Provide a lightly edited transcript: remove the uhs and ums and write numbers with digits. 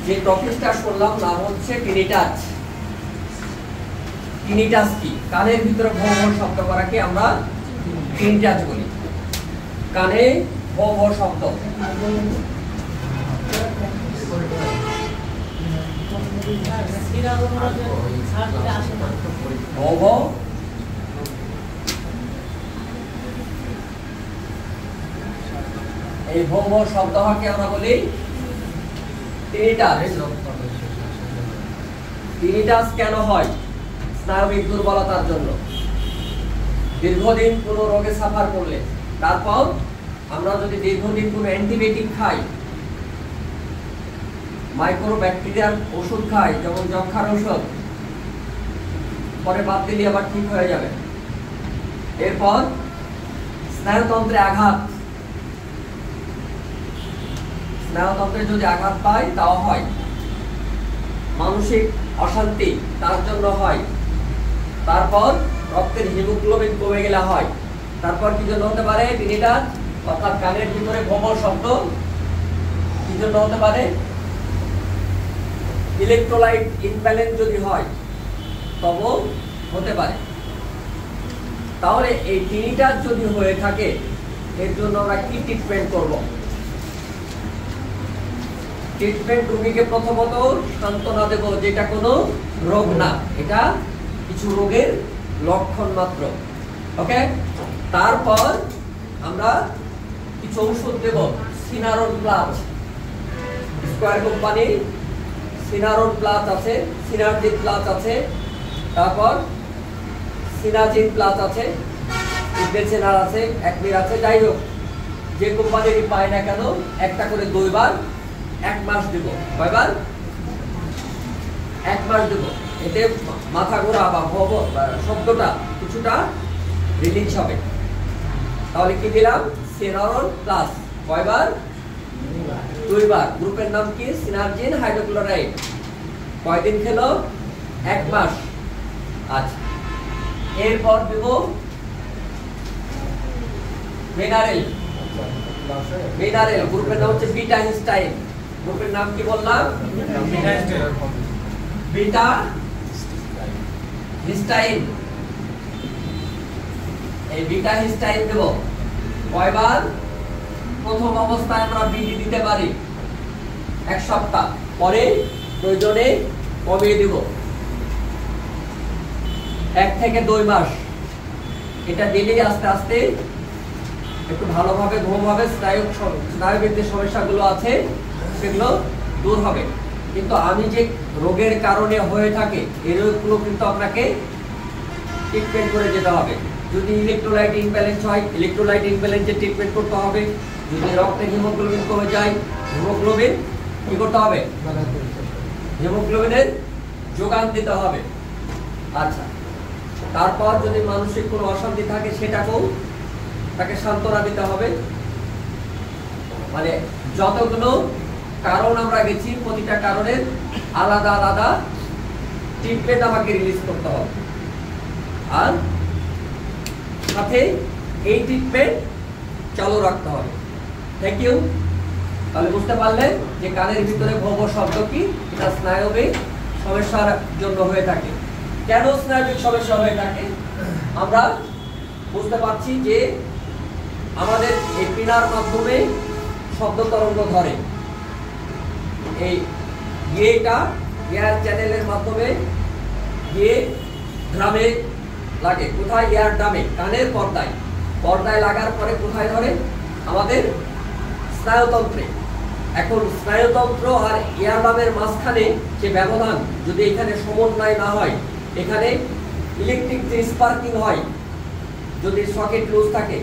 যে টপিকটা শুনলাম নাম হচ্ছে টিনিটাস। টিনিটাস কি? কানের ভিতরে ভো ভো শব্দ করাকে আমরা টিনিটাস বলি। কানে ভো ভো শব্দ, ভো ভো এই ভো ভো শব্দ হকে আমরা বলি টিনিটাস। টিনিটাস কেন হয়? স্নায়বিক দুর্বলতার জন্য, দীর্ঘদিন কোনো রোগে সাফার করলে, তারপর আমরা যদি দীর্ঘদিন কোনো অ্যান্টিবায়োটিক খাই, মাইক্রোব্যাকটেরিয়ার ওষুধ খাই, যেমন যক্ষার ওষুধ, পরে বাদ দিলে আবার ঠিক হয়ে যাবে। এরপর স্নায়ুতন্ত্রে আঘাত, স্নায়ুতন্ত্রে যদি আঘাত পায় তাও হয়। মানসিক অশান্তি তার জন্য হয়। তারপর রক্তের হিমোগ্লোবিন কমে গেলে হয়। তারপর কি জন্য হতে পারে? টিনিটাস, অর্থাৎ কানের ভিতরে ভো ভো শব্দ কি জন্য হতে পারে? ইলেকট্রোলাইট ইমব্যালেন্স যদি হয় তবেও হতে পারে। তাহলে এই টিনিটাস যদি হয়ে থাকে, এর জন্য আমরা কি ট্রিটমেন্ট করব? ট্রিটমেন্ট, রোগীকে প্রথমত সান্ত্বনা দেব, যেটা কোনো রোগ না, এটা কিছু রোগের লক্ষণ মাত্র। ওকে, তারপর আমরা কিছু ঔষধ দেব। সিনারন প্লাস, স্কয়ার কোম্পানি সিনারন প্লাস আছে, সিনারজিন প্লাস আছে, তারপর সিনাজিন প্লাস আছে, ইনভেসেনার আছে, অ্যাকমির আছে। যাই হোক, যে কোম্পানিরই পায় না কেন, একটা করে 2 বার 1 মাস দেব। কয়বার? 1 মাস দেব। এতে মাথা ঘোরা বা ভব শব্দটা কিছুটা রিলিজ হবে। তাহলে কি দিলাম? সিনারন প্লাস। কয়বার? 2 বার। গ্রুপের নাম কি? সিনারজিন হাইড্রোক্লোরাইড। কয়দিন খেলো? 1 মাস। আচ্ছা, এরপর দেব মিনারেল। মিনারেল গ্রুপের নাম হচ্ছে বিটা হিস্টাইন। গ্রুপের নাম কি বললাম? বিটা হিস্টাইন। এই বিটা হিস্টাইন দেব। কয়বার? প্রথম অবস্থায় আমরা বিডি দিতে পারি 1 সপ্তাহ, পরে প্রয়োজনে কমিয়ে দেব 1 থেকে 2 মাস। এটা দিলেই আস্তে আস্তে একটু ভালোভাবে ঘুম হবে, স্নায়ুবিক যে সমস্যাগুলো আছে সেগুলো দূর হবে। কিন্তু আমি যে রোগের কারণে হয়ে থাকে, এই রোগগুলো কিন্তু আপনাকে ট্রিটমেন্ট করে যেতে হবে। যদি ইলেকট্রোলাইট ইমব্যালেন্স হয়, ইলেকট্রোলাইট ইমব্যালেন্সের ট্রিটমেন্ট করতে হবে। যদি রক্তের হিমোগ্লোবিন কমে যায়, হিমোগ্লোবিন কি করতে হবে? হিমোগ্লোবিনের যোগান দিতে হবে। আচ্ছা, তারপর যদি মানসিক কোনো অশান্তি থাকে, সেটাকেও তাকে সান্ত্বনা দিতে হবে। মানে যতগুলো কারণ আমরা গেছি, প্রতিটা কারণের আলাদা আলাদা ট্রিটমেন্ট আমাকে রিলিজ করতে হবে। আর সাথে এই ট্রিটমেন্ট চালু রাখতে হবে। Thank you. তাহলে বুঝতে পারলেন যে কানের ভিতরে ভো ভো শব্দ কি? এটা স্নায়বিক সমস্যার জন্য হয়ে থাকে। কেন স্নায়বিক সমস্যা হয়ে থাকে আমরা বুঝতে পারছি যে আমাদের এই পিনার মাধ্যমে শব্দ তরঙ্গ ধরে। এই গিয়েটা এয়ার চ্যানেলের মাধ্যমে গিয়ে ড্রামে লাগে। কোথায়? এয়ার ড্রামে, কানের পর্দায়। পর্দায় লাগার পরে কোথায় ধরে? আমাদের স্নায়ুতন্ত্রে। এখন স্নায়ুতন্ত্র আর এয়ার ড্রামের মাঝখানে যে ব্যবধান, যদি এখানে সমন্বয় না হয়, এখানে ইলেকট্রিক যে স্পার্কিং হয়, যদি সকেট লুজ থাকে,